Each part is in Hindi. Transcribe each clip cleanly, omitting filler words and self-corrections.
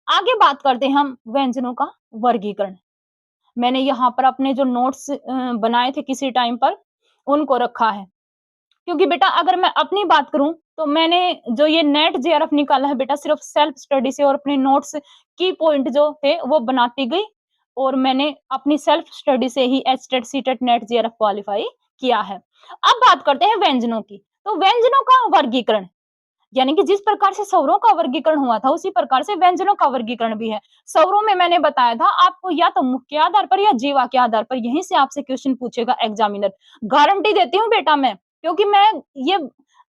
आगे बात करते हैं हम व्यंजनों का वर्गीकरण। मैंने यहाँ पर अपने जो नोट्स बनाए थे किसी टाइम पर, उनको रखा है। क्योंकि बेटा अगर मैं अपनी बात करूँ, तो मैंने जो ये नेट जेआरएफ निकाला है बेटा सिर्फ़ सेल्फ स्टडी से और अपने नोट्स की पॉइंट जो थे वो बनाती गई और मैंने अपनी सेल्फ स्टडी से ही HTET, CTET, NET JRF qualify किया है। अब बात करते हैं व्यंजनों की। तो व्यंजनों का वर्गीकरण यानी कि जिस प्रकार से स्वरों का वर्गीकरण हुआ था, उसी प्रकार से व्यंजनों का वर्गीकरण भी है। स्वरों में मैंने बताया था आपको या तो मुख के आधार पर या जीवा के आधार पर, यहीं से आपसे क्वेश्चन पूछेगा एग्जामिनर। गारंटी देती हूँ बेटा मैं, क्योंकि मैं ये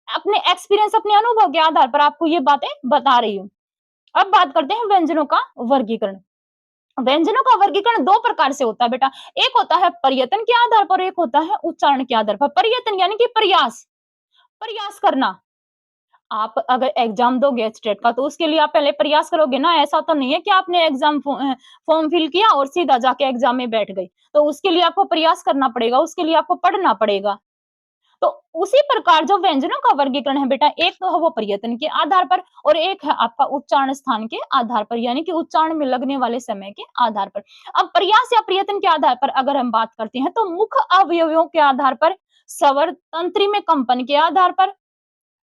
अपने एक्सपीरियंस, अपने अनुभव के आधार पर आपको ये बातें बता रही हूँ। अब बात करते हैं व्यंजनों का वर्गीकरण। व्यंजनों का वर्गीकरण 2 प्रकार से होता है बेटा। एक होता है प्रयत्न के आधार पर, एक होता है उच्चारण के आधार पर। प्रयत्न यानी कि प्रयास, प्रयास करना। आप अगर एग्जाम दोगे एचटेट का, तो उसके लिए आप पहले प्रयास करोगे ना। ऐसा तो नहीं है कि आपने एग्जाम फॉर्म फिल किया और सीधा जाके एग्जाम में बैठ गई। तो उसके लिए आपको प्रयास करना पड़ेगा, उसके लिए आपको पढ़ना पड़ेगा। तो उसी प्रकार जो व्यंजनों का वर्गीकरण है बेटा, एक तो है वो प्रयत्न के आधार पर और एक है आपका उच्चारण स्थान के आधार पर, यानी कि उच्चारण में लगने वाले समय के आधार पर। अब प्रयास या प्रयत्न के आधार पर अगर हम बात करते हैं, तो मुख्य अवयवों के आधार पर, स्वर तंत्री में कंपन के आधार पर,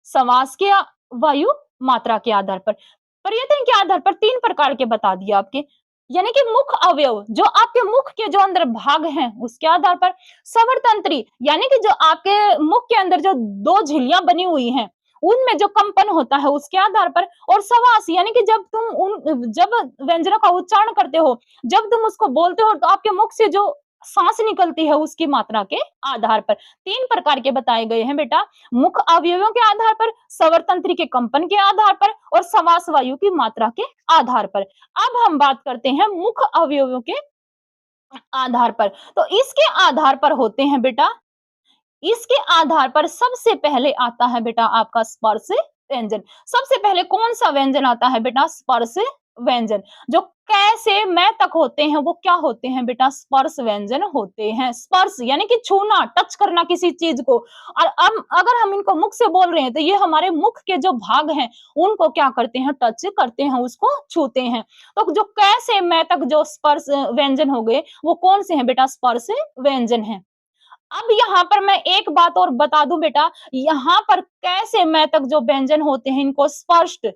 समास के वायु मात्रा के आधार पर। प्रयत्न के आधार पर 3 प्रकार के बता दिया आपके, यानी कि मुख अवयव जो आपके मुख के जो अंदर भाग हैं उसके आधार पर। स्वर तंत्री यानी कि जो आपके मुख के अंदर जो 2 झिल्लियां बनी हुई हैं, उनमें जो कंपन होता है उसके आधार पर। और सवास यानी कि जब व्यंजनों का उच्चारण करते हो, जब तुम उसको बोलते हो, तो आपके मुख से जो सांस निकलती है उसकी मात्रा के आधार पर। 3 प्रकार के बताए गए हैं बेटा, मुख अवयवों के आधार पर, स्वर तंत्री के कंपन के आधार पर और समास वायु की मात्रा के आधार पर। अब हम बात करते हैं मुख अवयवों के आधार पर। तो इसके आधार पर होते हैं बेटा, इसके आधार पर सबसे पहले आता है बेटा आपका स्पर्श व्यंजन। सबसे पहले कौन सा व्यंजन आता है बेटा? स्पर्श व्यंजन। जो कै से मैं तक होते हैं वो क्या होते हैं बेटा? स्पर्श व्यंजन होते हैं। स्पर्श यानी कि छूना, टच करना किसी चीज को। और अब अगर हम इनको मुख से बोल रहे हैं, तो ये हमारे मुख के जो भाग हैं उनको क्या करते हैं? टच करते हैं, उसको छूते हैं। तो जो कै से मैं तक जो स्पर्श व्यंजन हो गए, वो कौन से हैं बेटा? स्पर्श व्यंजन है। अब यहाँ पर मैं एक बात और बता दूं बेटा, यहाँ पर कैसे मैं तक जो व्यंजन होते हैं इनको स्पष्ट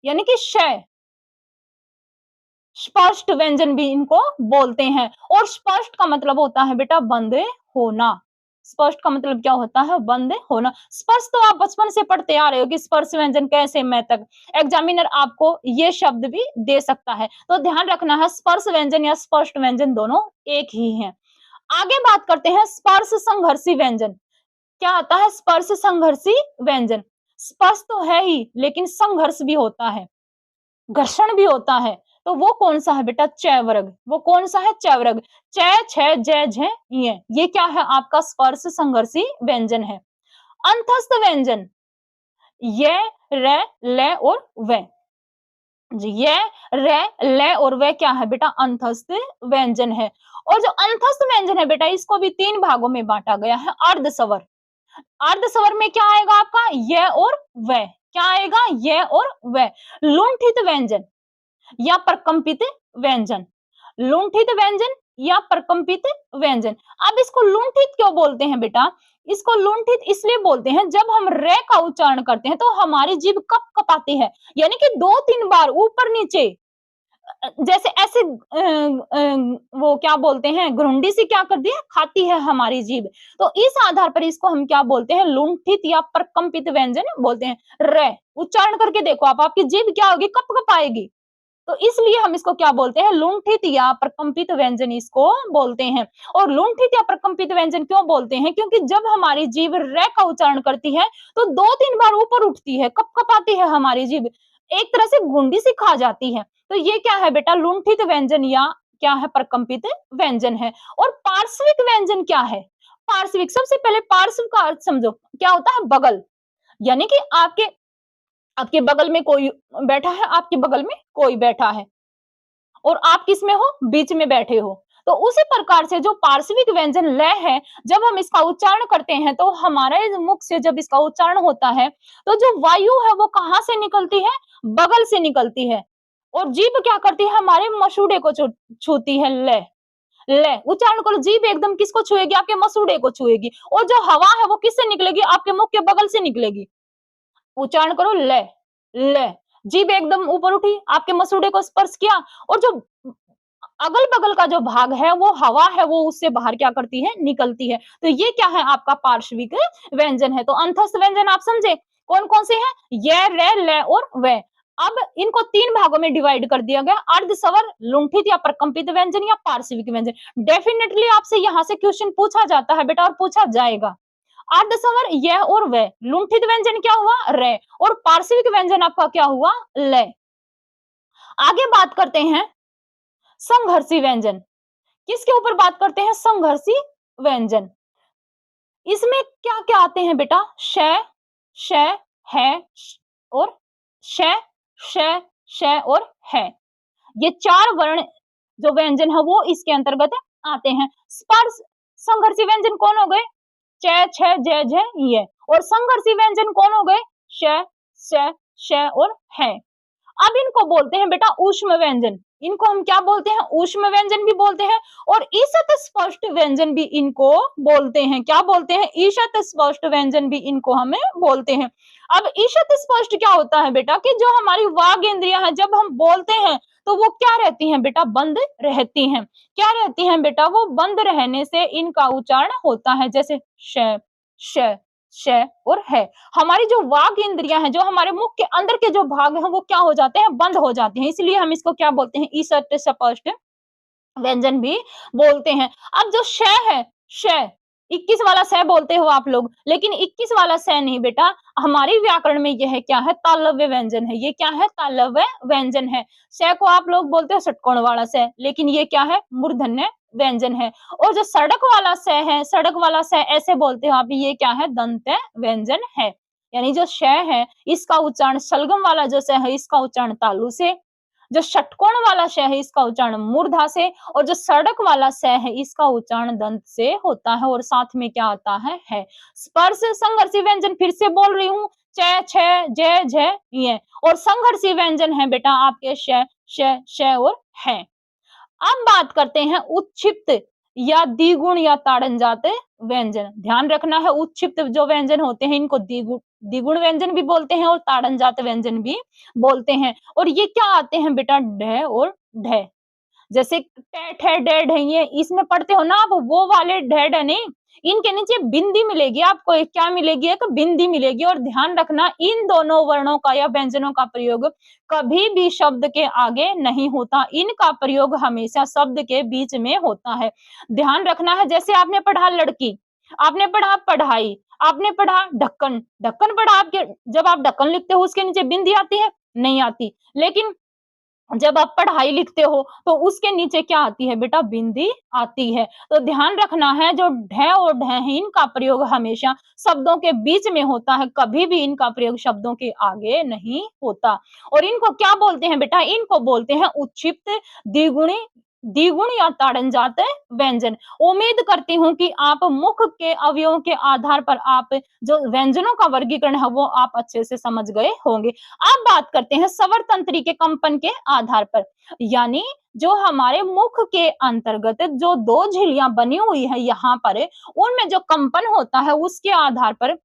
यानी कि शय, स्पष्ट व्यंजन भी इनको बोलते हैं। और स्पष्ट का मतलब होता है बेटा बंद होना। स्पष्ट का मतलब क्या होता है? बंद होना। स्पर्श तो आप बचपन से पढ़ते आ रहे हो कि स्पर्श व्यंजन कैसे मैं तक। एग्जामिनर आपको ये शब्द भी दे सकता है, तो ध्यान रखना है स्पर्श व्यंजन या स्पष्ट व्यंजन दोनों एक ही हैं। आगे बात करते हैं स्पर्श संघर्षी व्यंजन। क्या आता है? स्पर्श संघर्षी व्यंजन। स्पर्श तो है ही, लेकिन संघर्ष भी होता है, घर्षण भी होता है। तो वो कौन सा है बेटा? चय वर्ग। वो कौन सा है? चय वर्ग। चय, छय, जय, झय, ये क्या है? आपका स्पर्श संघर्षी व्यंजन है। अंतस्थ व्यंजन, ये, रे, ले और वे। ये, रे, ले और वे क्या है बेटा? अंतस्थ व्यंजन है। और जो अंतस्थ व्यंजन है बेटा, इसको भी 3 भागों में बांटा गया है। अर्ध स्वर, अर्ध स्वर में क्या आएगा आपका? ये और वह। क्या आएगा? ये और वह। लुंठित व्यंजन या प्रकंपित व्यंजन। लुंठित व्यंजन या प्रकंपित व्यंजन। अब इसको लुंठित क्यों बोलते हैं बेटा? इसको लुंठित इसलिए बोलते हैं, जब हम रे का उच्चारण करते हैं तो हमारी जीभ कप कपाती है, यानी कि 2-3 बार ऊपर नीचे, जैसे ऐसे वो क्या बोलते हैं, घुंडी से क्या करती है? खाती है हमारी जीभ। तो इस आधार पर इसको हम क्या बोलते हैं? लुंठित या प्रकंपित व्यंजन बोलते हैं। रे उच्चारण करके देखो आप, आपकी जीभ क्या होगी? कप कपाएगी। तो इसलिए हम इसको क्या बोलते हैं? लुंठित या प्रकंपित व्यंजन इसको बोलते हैं। और लुंठित या प्रकंपित व्यंजन क्यों बोलते हैं? क्योंकि जब हमारी जीभ रे का उच्चारण करती है, तो 2-3 बार ऊपर उठती है, कप कपाती है हमारी जीभ, एक तरह से घुंडी सी खा जाती है। तो ये क्या है बेटा? लुंठित व्यंजन या क्या है? प्रकंपित व्यंजन है। और पार्श्विक व्यंजन क्या है? पार्श्विक, सबसे पहले पार्श्व का अर्थ समझो, क्या होता है? बगल, यानी कि आपके आपके बगल में कोई बैठा है, आपके बगल में कोई बैठा है और आप किसमें हो? बीच में बैठे हो। तो उसी प्रकार से जो पार्श्विक व्यंजन ल है, जब हम इसका उच्चारण करते हैं, तो हमारे मुख से जब इसका उच्चारण होता है, तो जो वायु है वो कहाँ से निकलती है? बगल से निकलती है। और जीभ क्या करती है, हमारे मसूड़े को छूती है, ले ले, उच्चारण करो, जीभ एकदम किसको छुएगी, आपके मसूड़े को छुएगी, और जो हवा है वो किससे निकलेगी, आपके मुख के बगल से निकलेगी। उच्चारण करो, ले ले, जीभ एकदम ऊपर उठी, आपके मसूड़े को स्पर्श किया, और जो अगल बगल का जो भाग है वो हवा है वो उससे बाहर क्या करती है, निकलती है। तो ये क्या है, आपका पार्श्विक व्यंजन है। तो अंतस्थ व्यंजन आप समझे कौन कौन से हैं, ये, रे, ले और वे। अब इनको तीन भागों में डिवाइड कर दिया गया, अर्ध स्वर, लुंठित या प्रकंपित व्यंजन या पार्श्विक व्यंजन। डेफिनेटली आपसे यहाँ से क्वेश्चन पूछा जाता है बेटा, और पूछा जाएगा। अर्ध स्वर यह और वे, लुंठित व्यंजन क्या हुआ, रे, और पार्श्विक व्यंजन आपका क्या हुआ, ले। आगे बात करते हैं संघर्षी व्यंजन। किसके ऊपर बात करते हैं, संघर्षी व्यंजन। इसमें क्या क्या आते हैं बेटा, श, श, है और श, श, श और है। ये चार वर्ण जो व्यंजन है वो इसके अंतर्गत आते हैं। स्पर्श संघर्षी व्यंजन कौन हो गए, च, छ, ज, झ, ये, और संघर्षी व्यंजन कौन हो गए, श, श, श और है। अब इनको बोलते हैं बेटा ऊष्म व्यंजन। इनको हम क्या बोलते हैं, ऊष्म व्यंजन भी बोलते हैं, और ईषत् स्पष्ट व्यंजन भी इनको बोलते हैं। क्या बोलते हैं, ईषत् स्पष्ट व्यंजन भी इनको हमें बोलते हैं। अब ईषत् स्पष्ट क्या होता है बेटा, कि जो हमारी वाग इंद्रियां हैं जब हम बोलते हैं तो वो क्या रहती हैं बेटा, बंद रहती हैं। क्या रहती हैं बेटा, वो बंद रहने से इनका उच्चारण होता है, जैसे श, श, श और है। हमारी जो वाग इंद्रियां हैं, जो हमारे मुख के अंदर के जो भाग हैं वो क्या हो जाते हैं, बंद हो जाते हैं, इसलिए हम इसको क्या बोलते हैं, ईषत् स्पष्ट व्यंजन भी बोलते हैं। अब जो श है, श 21 वाला स बोलते हो आप लोग, लेकिन 21 वाला स नहीं बेटा, हमारी व्याकरण में यह क्या है, तालव्य व्यंजन है। ये क्या है, तालव्य व्यंजन है। स को आप लोग बोलते हो षटकोण वाला स, लेकिन ये क्या है, मूर्धन्य व्यंजन है। और जो सड़क वाला स है, सड़क वाला स ऐसे बोलते हो आप, ये क्या है, दंत व्यंजन है। यानी जो श है इसका उच्चारण, सलगम वाला जो स है इसका उच्चारण तालु से, जो षटकोण वाला श है इसका उच्चारण मूर्धा से, और जो सड़क वाला स है इसका उच्चारण दंत से होता है, और साथ में क्या आता है। स्पर्श संघर्षी व्यंजन फिर से बोल रही हूँ, च, छ, ज, झ, ये, और संघर्षी व्यंजन है बेटा आपके श, श, श और है। अब बात करते हैं उत्क्षिप्त या द्विगुण या ताड़न जाते व्यंजन। ध्यान रखना है, उत्क्षिप्त जो व्यंजन होते हैं इनको द्विगुण व्यंजन भी बोलते हैं और ताड़न जात व्यंजन भी बोलते हैं। और ये क्या आते हैं बेटा, ढ और ढ। जैसे टेट है, डेड है, ये इसमें पढ़ते हो ना आप, वो वाले डेड है नहीं, इनके नीचे बिंदी मिलेगी आपको, एक क्या मिलेगी, एक बिंदी मिलेगी। और ध्यान रखना, इन दोनों वर्णों का या व्यंजनों का प्रयोग कभी भी शब्द के आगे नहीं होता, इनका प्रयोग हमेशा शब्द के बीच में होता है। ध्यान रखना है, जैसे आपने पढ़ा लड़की, आपने पढ़ा पढ़ाई, आपने पढ़ा ढक्कन, ढक्कन पढ़ा, आपके जब आप ढक्कन लिखते हो उसके नीचे बिंदी आती है, नहीं आती। लेकिन जब आप पढ़ाई लिखते हो तो उसके नीचे क्या आती है बेटा, बिंदी आती है। तो ध्यान रखना है, जो ढ और ढ है इनका प्रयोग हमेशा शब्दों के बीच में होता है, कभी भी इनका प्रयोग शब्दों के आगे नहीं होता। और इनको क्या बोलते हैं बेटा, इनको बोलते हैं उत्क्षिप्त, द्विगुणी, द्विगुण या ताड़न जात व्यंजन। उम्मीद करती हूँ कि आप मुख के अवयवों के आधार पर आप जो व्यंजनों का वर्गीकरण है वो आप अच्छे से समझ गए होंगे। अब बात करते हैं स्वर तंत्री के कंपन के आधार पर, यानी जो हमारे मुख के अंतर्गत जो दो झिल्लियां बनी हुई है यहाँ पर, उनमें जो कंपन होता है उसके आधार पर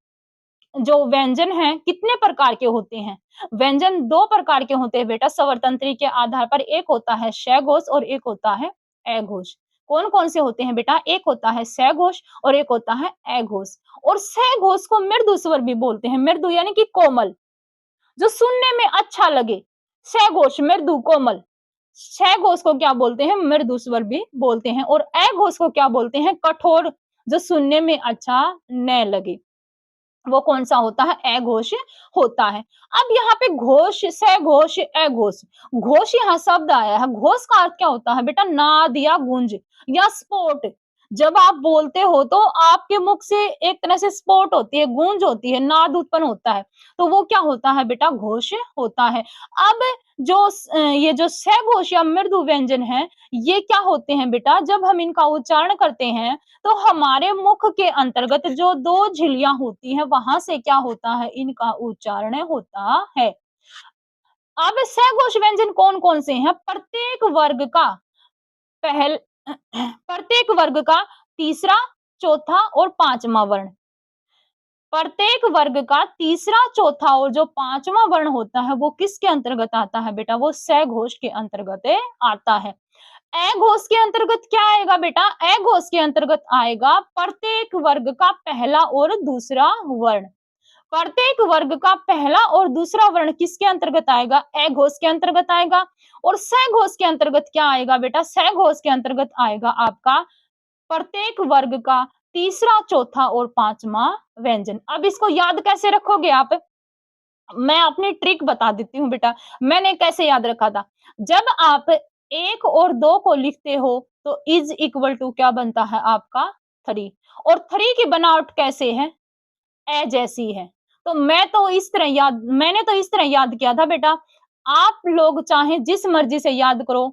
जो व्यंजन है कितने प्रकार के होते हैं। व्यंजन दो प्रकार के होते हैं बेटा स्वर तंत्री के आधार पर, एक होता है श घोष और एक होता है ए घोष। कौन कौन से होते हैं बेटा, एक होता है स घोष और एक होता है ए घोष। और स घोष को मृदु स्वर भी बोलते हैं, मृदु यानी कि कोमल, जो सुनने में अच्छा लगे, स घोष मृदु कोमल। श घोष को क्या बोलते हैं, मृदु स्वर भी बोलते हैं। और ए घोष को क्या बोलते हैं, कठोर, जो सुनने में अच्छा न लगे, वो कौन सा होता है, ए घोष होता है। अब यहाँ पे घोष, स घोष, ए घोष, घोष यहाँ शब्द आया है, घोष का अर्थ क्या होता है बेटा, नाद या गूंज या स्फोट। जब आप बोलते हो तो आपके मुख से एक तरह से स्फोट होती है, गूंज होती है, नाद उत्पन्न होता है, तो वो क्या होता है बेटा, घोष होता है। अब ये जो स घोष या मृदु व्यंजन है, ये क्या होते हैं बेटा, जब हम इनका उच्चारण करते हैं तो हमारे मुख के अंतर्गत जो दो झिल्लियां होती हैं वहां से क्या होता है, इनका उच्चारण होता है। अब सघोष व्यंजन कौन-कौन से हैं? पहल प्रत्येक वर्ग का तीसरा, चौथा और पांचवा वर्ण। प्रत्येक वर्ग का तीसरा, चौथा और जो पांचवा वर्ण होता है वो किसके अंतर्गत आता है बेटा? वो सघोष के अंतर्गत आता है। अघोष के अंतर्गत क्या आएगा बेटा? अघोष के अंतर्गत आएगा प्रत्येक वर्ग का पहला और दूसरा वर्ण। प्रत्येक वर्ग का पहला और दूसरा वर्ण किसके अंतर्गत आएगा? अघोष के अंतर्गत आएगा। और सघोष के अंतर्गत क्या आएगा बेटा? सघोष के अंतर्गत आएगा आपका प्रत्येक वर्ग का तीसरा, चौथा और पांचवा व्यंजन। अब इसको याद कैसे रखोगे आप? मैं अपनी ट्रिक बता देती हूँ बेटा। मैंने कैसे याद रखा था? जब आप 1 और 2 को लिखते हो तो इज इक्वल टू क्या बनता है आपका? 3। और 3 की बनावट कैसे है? ए जैसी है। तो मैंने तो इस तरह याद किया था बेटा। आप लोग चाहे जिस मर्जी से याद करो।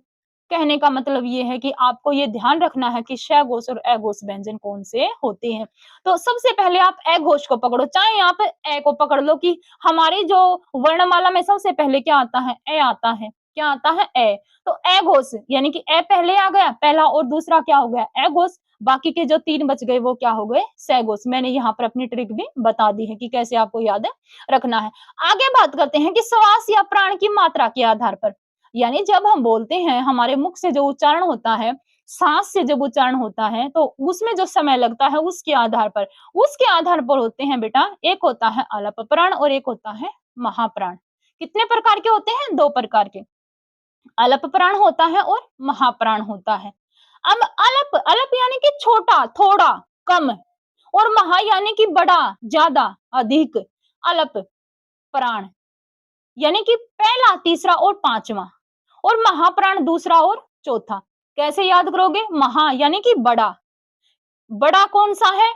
कहने का मतलब ये है कि आपको ये ध्यान रखना है कि शघोष और अघोष व्यंजन कौन से होते हैं। तो सबसे पहले आप अघोष को पकड़ो, चाहे आप ए को पकड़ लो कि हमारी जो वर्णमाला में सबसे पहले क्या आता है? ए आता है। क्या आता है? ए। तो अघोष यानी कि ए पहले आ गया, पहला और दूसरा क्या हो गया? अघोष। बाकी के जो 3 बच गए वो क्या हो गए? सघोष। मैंने यहाँ पर अपनी ट्रिक भी बता दी है कि कैसे आपको याद रखना है। आगे बात करते हैं कि श्वास या प्राण की मात्रा के आधार पर, यानी जब हम बोलते हैं हमारे मुख से जो उच्चारण होता है, सांस से जब उच्चारण होता है तो उसमें जो समय लगता है उसके आधार पर होते हैं बेटा, एक होता है अल्प प्राण और एक होता है महाप्राण। कितने प्रकार के होते हैं? 2 प्रकार के। अल्प प्राण होता है और महाप्राण होता है। अब अल्प अल्प यानी कि छोटा, थोड़ा, कम, और महा यानी कि बड़ा, ज्यादा, अधिक। अल्प प्राण यानी कि पहला, तीसरा और पांचवा, और महाप्राण दूसरा और चौथा। कैसे याद करोगे? महा यानी कि बड़ा। बड़ा कौन सा है?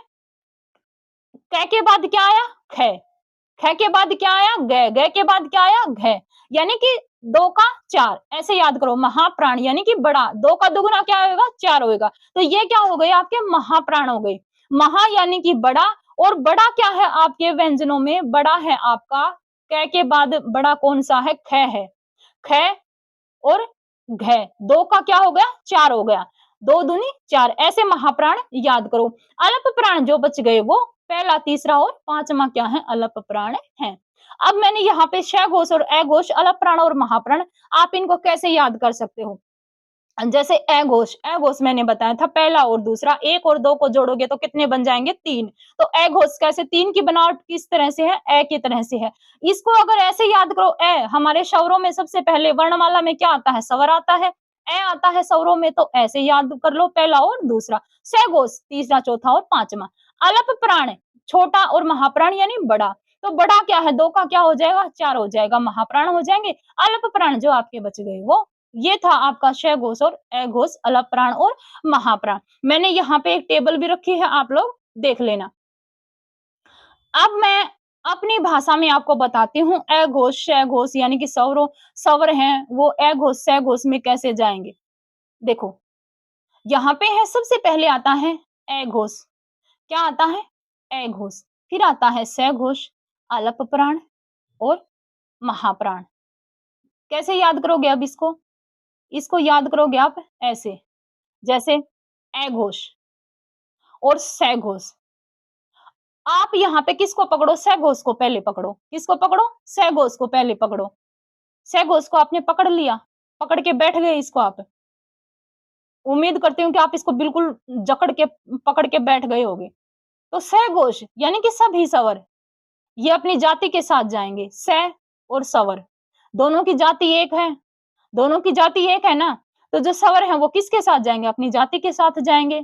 क के बाद क्या आया? ख। ख के बाद क्या आया? ग। ग के बाद क्या आया? घ। यानी कि 2 का 4। ऐसे याद करो। महाप्राण यानी कि बड़ा। 2 का दुगुना क्या होगा? 4 होगा। तो ये क्या हो गए? आपके महाप्राण हो गए। महा यानी कि बड़ा, और बड़ा क्या है आपके व्यंजनों में? बड़ा है आपका क के बाद बड़ा कौन सा है? ख है। ख और घ। 2 का क्या हो गया? 4 हो गया। 2 दूनी 4। ऐसे महाप्राण याद करो। अल्प प्राण जो बच गए वो पहला, तीसरा और पांचवा क्या है? अल्प प्राण है। अब मैंने यहाँ पे शघोष और अघोष, अल्प प्राण और महाप्राण, आप इनको कैसे याद कर सकते हो? जैसे अघोष, अघोष मैंने बताया था पहला और दूसरा, 1 और 2 को जोड़ोगे तो कितने बन जाएंगे? 3। तो अघोष कैसे? 3 की बनावट किस तरह से है? ए की तरह से है। इसको अगर ऐसे याद करो, ए हमारे स्वरों में सबसे पहले वर्णमाला में क्या आता है? स्वर आता है। ए आता है स्वरों में, तो ऐसे याद कर लो, पहला और दूसरा। सघोष तीसरा, चौथा और पांचवा। अल्प प्राण छोटा और महाप्राण यानी बड़ा। तो बड़ा क्या है? 2 का क्या हो जाएगा? 4 हो जाएगा। महाप्राण हो जाएंगे। अल्प प्राण जो आपके बच गए वो, ये था आपका शघोष और अघोष, अल्प प्राण और महाप्राण। मैंने यहाँ पे एक टेबल भी रखी है, आप लोग देख लेना। अब मैं अपनी भाषा में आपको बताती हूँ अघोष, शघोष यानी कि स्वर हैं वो अघोष, शघोष में कैसे जाएंगे। देखो, यहाँ पे है सबसे पहले आता है अघोष। क्या आता है? अघोष। फिर आता है सघोष, अल्प प्राण और महाप्राण। कैसे याद करोगे अब इसको? इसको याद करोगे आप ऐसे, जैसे अघोष और सघोष। आप यहाँ पे किसको पकड़ो? सघोष को पहले पकड़ो। किसको पकड़ो? सघोष को पहले पकड़ो। सघोष को आपने पकड़ लिया, पकड़ के बैठ गए इसको आप। उम्मीद करती हूँ कि आप इसको बिल्कुल जकड़ के पकड़ के बैठ गए होगे। तो सघोष यानी कि सभी स्वर, ये अपनी जाति के साथ जाएंगे। स और स्वर दोनों की जाति एक है, दोनों की जाति एक है ना, तो जो स्वर है वो किसके साथ जाएंगे? अपनी जाति के साथ जाएंगे।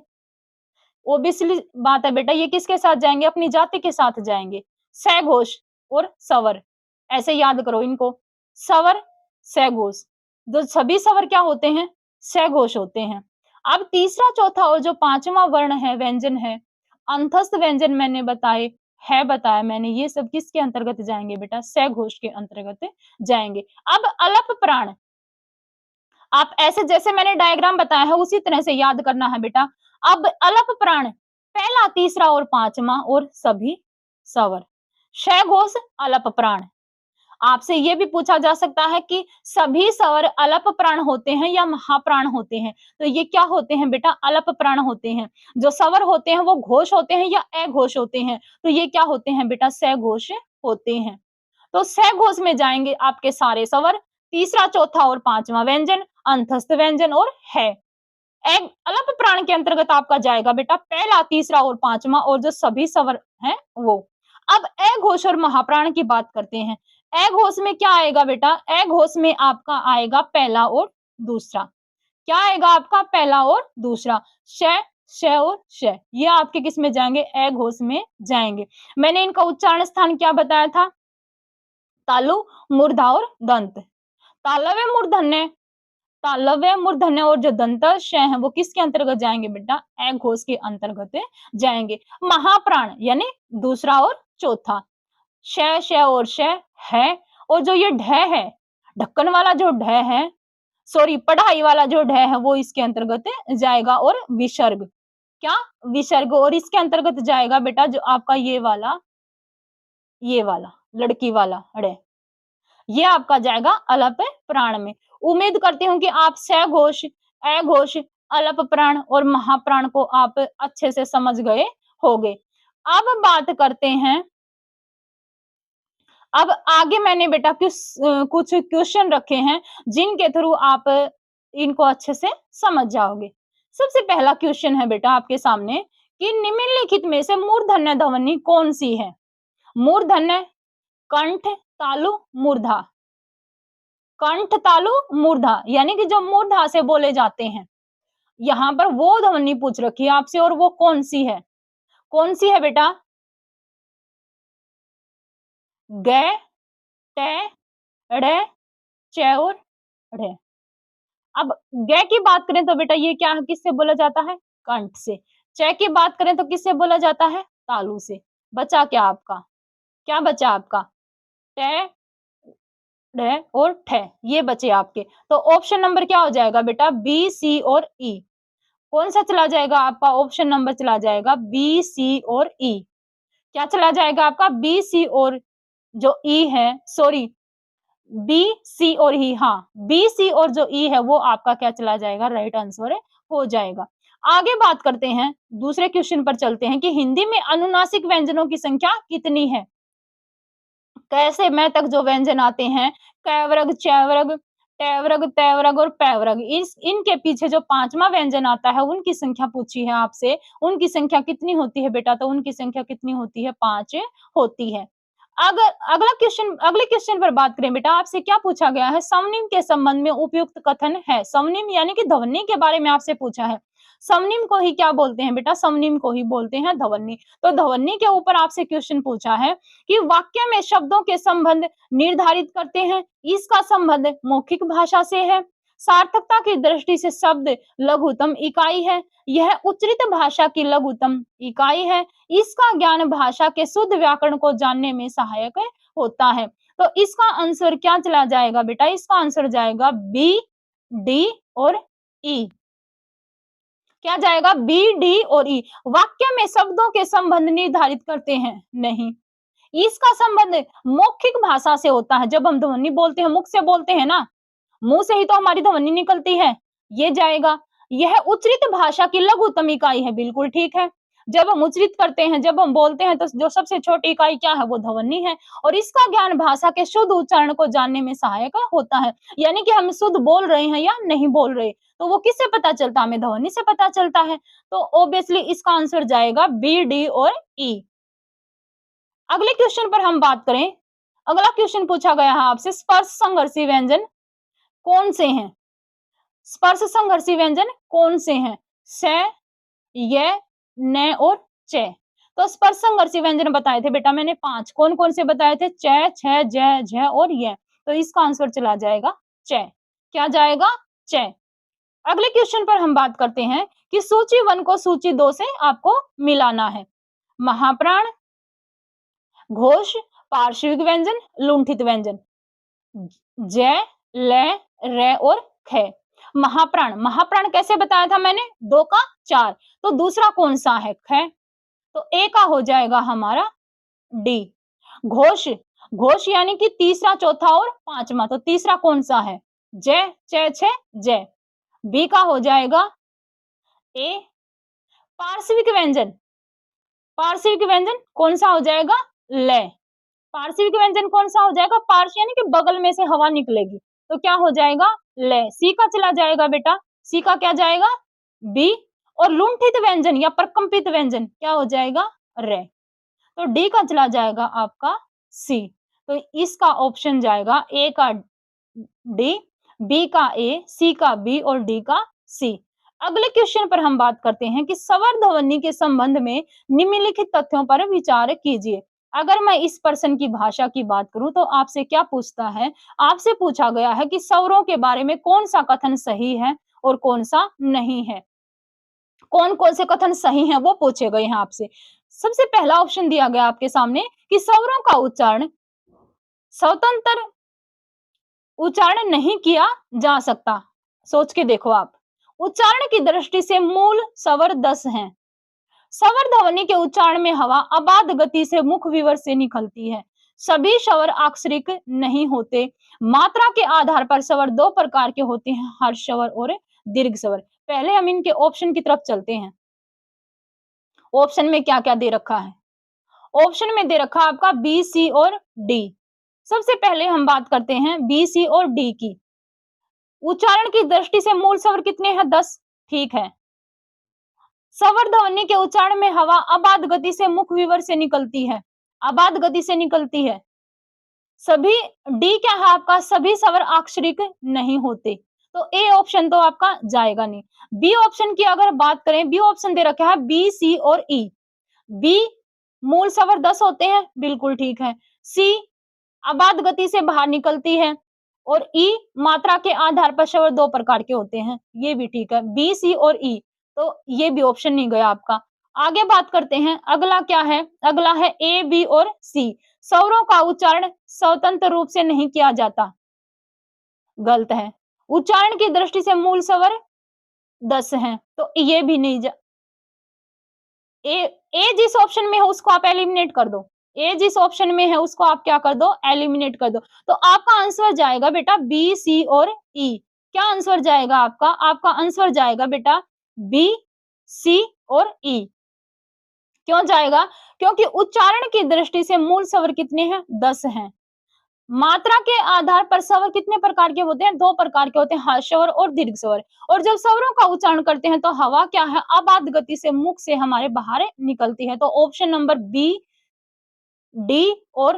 ओबियसली बात है बेटा, ये किसके साथ जाएंगे? अपनी जाति के साथ जाएंगे। सघोष और स्वर, ऐसे याद करो इनको। स्वर, सघोष, जो सभी स्वर क्या होते हैं? सघोष होते हैं। अब तीसरा, चौथा और जो पांचवा वर्ण है, व्यंजन है, अंतस्थ व्यंजन मैंने बताया मैंने, ये सब किसके अंतर्गत जाएंगे बेटा? सघोष के अंतर्गत जाएंगे। अब अल्प प्राण, आप ऐसे जैसे मैंने डायग्राम बताया है उसी तरह से याद करना है बेटा। अब अल्प प्राण पहला, तीसरा और पांचवा और सभी स्वर। शघोष, अल्प प्राण। आपसे ये भी पूछा जा सकता है कि सभी स्वर अलप प्राण होते हैं या महाप्राण होते हैं? तो ये क्या होते हैं बेटा? अलप प्राण होते हैं। जो स्वर होते हैं वो घोष होते हैं या अघोष होते हैं? तो ये क्या होते हैं बेटा? सघोष होते हैं। तो सघोष में जाएंगे आपके सारे स्वर, तीसरा, चौथा और पांचवा व्यंजन, अंतस्थ व्यंजन और है। अलप प्राण के अंतर्गत आपका जाएगा बेटा पहला, तीसरा और पांचवा, और जो सभी स्वर हैं वो। अब अघोष और महाप्राण की बात करते हैं। अघोष में क्या आएगा बेटा? अघोष में आपका आएगा पहला और दूसरा। क्या आएगा आपका? पहला और दूसरा। श, श और श, ये आपके किस में जाएंगे? अघोष में जाएंगे। मैंने इनका उच्चारण स्थान क्या बताया था? तालु, मूर्धा और दंत। तालव्य मूर्धन्य, तालव्य मूर्धन्य और जो दंत श है वो किसके अंतर्गत जाएंगे बेटा? अघोष के अंतर्गत जाएंगे। महाप्राण यानी दूसरा और चौथा, श, श और श है, और जो ये ढ है, ढक्कन वाला जो ढ है, सॉरी पढ़ाई वाला जो ढ है वो इसके अंतर्गत जाएगा। और विसर्ग, क्या? विसर्ग, और इसके अंतर्गत जाएगा बेटा जो आपका ये वाला लड़की वाला ड़, ये आपका जाएगा अलप प्राण में। उम्मीद करती हूँ कि आप सघोष, अघोष, अलप प्राण और महाप्राण को आप अच्छे से समझ गए होंगे। अब बात करते हैं, अब आगे मैंने बेटा कुछ क्वेश्चन रखे हैं जिनके थ्रू आप इनको अच्छे से समझ जाओगे। सबसे पहला क्वेश्चन है बेटा आपके सामने कि निम्नलिखित में से मूर्धन्य ध्वनि कौन सी है? मूर्धन्य, कंठ, तालु, मूर्धा। कंठ, तालु, मूर्धा, यानी कि जो मूर्धा से बोले जाते हैं। यहाँ पर वो ध्वनि पूछ रखी है आपसे, और वो कौन सी है? कौन सी है बेटा? ग, ट, ड़, च और ढ़। अब ग की बात करें तो बेटा ये क्या है? किससे बोला जाता है? कंठ से। च की बात करें तो किससे बोला जाता है? तालु से। बचा क्या आपका? क्या बचा आपका? ट, ढ और ठ, ये बचे आपके। तो ऑप्शन नंबर क्या हो जाएगा बेटा? बी, सी और ई। कौन सा चला जाएगा आपका? ऑप्शन नंबर चला जाएगा बी, सी और ई। क्या चला जाएगा आपका? बी, सी और जो ई है, सॉरी, बी, सी और ई, हाँ, बी, सी और जो ई है वो आपका क्या चला जाएगा? राइट आंसर हो जाएगा। आगे बात करते हैं, दूसरे क्वेश्चन पर चलते हैं कि हिंदी में अनुनासिक व्यंजनों की संख्या कितनी है? कैसे मैं तक जो व्यंजन आते हैं, क वर्ग, च वर्ग, ट वर्ग, त वर्ग और प वर्ग, इनके पीछे जो पांचवा व्यंजन आता है उनकी संख्या पूछी है आपसे। उनकी संख्या कितनी होती है बेटा? तो उनकी संख्या कितनी होती है? 5 होती है। अगर अगले क्वेश्चन पर बात करें बेटा, आपसे क्या पूछा गया है? स्वनिम के संबंध में उपयुक्त कथन है। स्वनिम यानी कि ध्वनि के बारे में आपसे पूछा है। स्वनिम को ही क्या बोलते हैं बेटा? स्वनिम को ही बोलते हैं ध्वनि। तो ध्वनि के ऊपर आपसे क्वेश्चन पूछा है कि वाक्य में शब्दों के संबंध निर्धारित करते हैं। इसका संबंध मौखिक भाषा से है। सार्थकता की दृष्टि से शब्द लघुतम इकाई है। यह उच्चरित भाषा की लघुतम इकाई है। इसका ज्ञान भाषा के शुद्ध व्याकरण को जानने में सहायक होता है। तो इसका आंसर क्या चला जाएगा बेटा? इसका आंसर जाएगा बी, डी और ई। क्या जाएगा? बी, डी और ई। वाक्य में शब्दों के संबंध निर्धारित करते हैं? नहीं, इसका संबंध मौखिक भाषा से होता है। जब हम ध्वनि बोलते हैं, मुख से बोलते हैं ना, मुंह से ही तो हमारी ध्वनि निकलती है, ये जाएगा। यह उच्चरित भाषा की लघुतम इकाई है, बिल्कुल ठीक है। जब हम उच्चरित करते हैं, जब हम बोलते हैं, तो जो सबसे छोटी इकाई क्या है? वो ध्वनि है। और इसका ज्ञान भाषा के शुद्ध उच्चारण को जानने में सहायक होता है। यानी कि हम शुद्ध बोल रहे हैं या नहीं बोल रहे, तो वो किससे पता चलता है? हमें ध्वनि से पता चलता है। तो ऑब्वियसली इसका आंसर जाएगा बी, डी और ई। अगले क्वेश्चन पर हम बात करें, अगला क्वेश्चन पूछा गया है आपसे, स्पर्श संघर्षी व्यंजन कौन से हैं? स्पर्श संघर्षी व्यंजन कौन से हैं? स, य, न और च। तो स्पर्श संघर्षी व्यंजन बताए थे बेटा मैंने 5। कौन कौन से बताए थे? च, छ, ज, झ और य। तो इसका आंसर चला जाएगा च। क्या जाएगा? च। अगले क्वेश्चन पर हम बात करते हैं कि सूची 1 को सूची 2 से आपको मिलाना है। महाप्राण, घोष, पार्श्विक व्यंजन, लुंठित व्यंजन, ज, ल, र और ख। महाप्राण, महाप्राण कैसे बताया था मैंने? 2 का 4। तो दूसरा कौन सा है? ख। तो ए का हो जाएगा हमारा डी। घोष, घोष यानी कि तीसरा, चौथा और पांचवा। तो तीसरा कौन सा है? जय, च, छ, जय। बी का हो जाएगा ए। पार्श्विक व्यंजन, पार्श्विक व्यंजन कौन सा हो जाएगा? ल। पार्श्विक व्यंजन कौन सा हो जाएगा? पार्श्व यानी कि बगल में से हवा निकलेगी, तो क्या हो जाएगा? ल। सी का चला जाएगा बेटा, सी का क्या जाएगा? बी। और लुंठित व्यंजन या प्रकंपित व्यंजन क्या हो जाएगा? रे। तो डी का चला जाएगा आपका सी। तो इसका ऑप्शन जाएगा ए का डी, बी का ए, सी का बी और डी का सी। अगले क्वेश्चन पर हम बात करते हैं कि स्वर ध्वनि के संबंध में निम्नलिखित तथ्यों पर विचार कीजिए। अगर मैं इस पर्सन की भाषा की बात करूं तो आपसे क्या पूछता है? आपसे पूछा गया है कि स्वरों के बारे में कौन सा कथन सही है और कौन सा नहीं है। कौन कौन से कथन सही हैं वो पूछे गए हैं आपसे। सबसे पहला ऑप्शन दिया गया आपके सामने कि स्वरों का उच्चारण स्वतंत्र उच्चारण नहीं किया जा सकता। सोच के देखो आप, उच्चारण की दृष्टि से मूल स्वर 10 हैं। स्वर ध्वनि के उच्चारण में हवा अबाध गति से मुख विवर से निकलती है। सभी स्वर अक्षरिक नहीं होते। मात्रा के आधार पर स्वर दो प्रकार के होते हैं, हर्ष स्वर और दीर्घ स्वर। पहले हम इनके ऑप्शन की तरफ चलते हैं। ऑप्शन में क्या क्या दे रखा है? ऑप्शन में दे रखा आपका बी, सी और डी। सबसे पहले हम बात करते हैं बी, सी और डी की। उच्चारण की दृष्टि से मूल स्वर कितने हैं? 10। ठीक है। स्वर ध्वनि के उच्चारण में हवा अबाध गति से मुख विवर से निकलती है। अबाध गति से निकलती है। सभी डी क्या है आपका? सभी स्वर अक्षरिक नहीं होते। तो ए ऑप्शन तो आपका जाएगा नहीं। बी ऑप्शन की अगर बात करें, बी ऑप्शन दे रखा है बी, सी और ई। बी मूल स्वर 10 होते हैं, बिल्कुल ठीक है। सी अबाध गति से बाहर निकलती है और ई मात्रा के आधार पर स्वर दो प्रकार के होते हैं, ये भी ठीक है। बी, सी और ई, तो ये भी ऑप्शन नहीं गया आपका। आगे बात करते हैं, अगला क्या है? अगला है ए, बी और सी। स्वरों का उच्चारण स्वतंत्र रूप से नहीं किया जाता, गलत है। उच्चारण की दृष्टि से मूल स्वर 10 हैं, तो ये भी नहीं ए, ए जिस ऑप्शन में है उसको आप एलिमिनेट कर दो। ए जिस ऑप्शन में है उसको आप क्या कर दो? एलिमिनेट कर दो। तो आपका आंसर जाएगा बेटा बी, सी और ई। क्या आंसर जाएगा आपका? आपका आंसर जाएगा बेटा बी, सी और ई। क्यों जाएगा? क्योंकि उच्चारण की दृष्टि से मूल स्वर कितने हैं? 10 हैं। मात्रा के आधार पर स्वर कितने प्रकार के होते हैं? दो प्रकार के होते हैं, हर्ष स्वर और दीर्घ स्वर। और जब स्वरों का उच्चारण करते हैं तो हवा क्या है? अबाध गति से मुख से हमारे बाहर निकलती है। तो ऑप्शन नंबर बी, डी और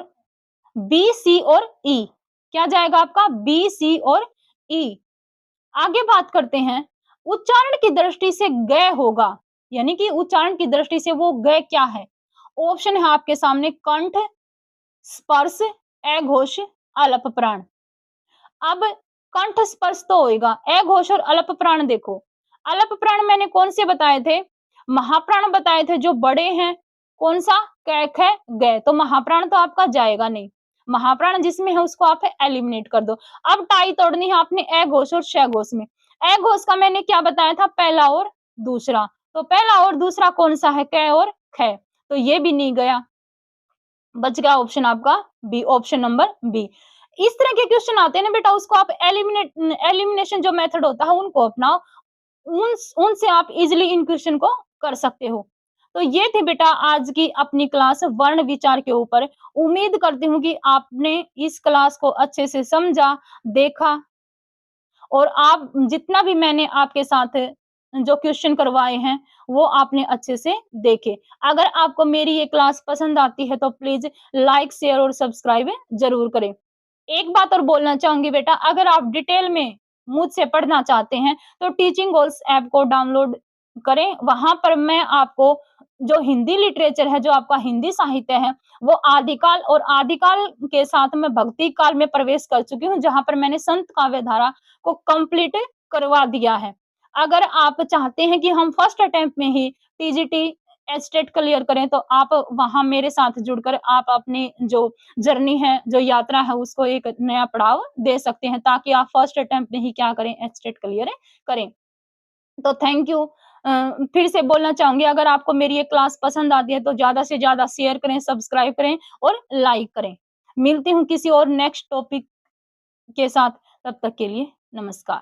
बी, सी और ई क्या जाएगा आपका? बी, सी और ई। आगे बात करते हैं, उच्चारण की दृष्टि से ग होगा, यानी कि उच्चारण की दृष्टि से वो ग क्या है? ऑप्शन है आपके सामने कंठ, स्पर्श, अघोष, अलप प्राण। अब कंठ स्पर्श तो होएगा, अघोष और अलप प्राण देखो। अलप प्राण मैंने कौन से बताए थे? महाप्राण बताए थे जो बड़े हैं। कौन सा? क, ख, ग। तो महाप्राण तो आपका जाएगा नहीं। महाप्राण जिसमें है उसको आप एलिमिनेट कर दो। अब टाई तोड़नी है आपने अघोष और शघोष में। अघोष का मैंने क्या बताया था? पहला और दूसरा। तो पहला और दूसरा कौन सा है? क और ख। तो ये भी नहीं गया, बच गया ऑप्शन आपका बी, ऑप्शन नंबर बी। इस तरह के क्वेश्चन आते हैं ना बेटा, उसको आप एलिमिनेशन जो मेथड होता है उनको अपनाओ, उनसे आप इजिली इन क्वेश्चन को कर सकते हो। तो ये थे बेटा आज की अपनी क्लास वर्ण विचार के ऊपर। उम्मीद करती हूँ कि आपने इस क्लास को अच्छे से समझा, देखा और आप जितना भी मैंने आपके साथ जो क्वेश्चन करवाए हैं वो आपने अच्छे से देखे। अगर आपको मेरी ये क्लास पसंद आती है तो प्लीज लाइक, शेयर और सब्सक्राइब जरूर करें। एक बात और बोलना चाहूंगी बेटा, अगर आप डिटेल में मुझसे पढ़ना चाहते हैं तो टीचिंग गोल्स ऐप को डाउनलोड करें। वहां पर मैं आपको जो हिंदी लिटरेचर है, जो आपका हिंदी साहित्य है, वो आदिकाल और आदिकाल के साथ में भक्ति काल में प्रवेश कर चुकी हूँ, जहां पर मैंने संत काव्य धारा को कंप्लीट करवा दिया है। अगर आप चाहते हैं कि हम फर्स्ट अटेम्प्ट में ही टीजीटी एस्टेट क्लियर करें तो आप वहां मेरे साथ जुड़कर आप अपनी जो जर्नी है, जो यात्रा है, उसको एक नया पड़ाव दे सकते हैं, ताकि आप फर्स्ट अटेम्प्ट में ही क्या करें? एस्टेट क्लियर करें। तो थैंक यू। फिर से बोलना चाहूंगी, अगर आपको मेरी ये क्लास पसंद आती है तो ज्यादा से ज्यादा शेयर करें, सब्सक्राइब करें और लाइक करें। मिलती हूँ किसी और नेक्स्ट टॉपिक के साथ, तब तक के लिए नमस्कार।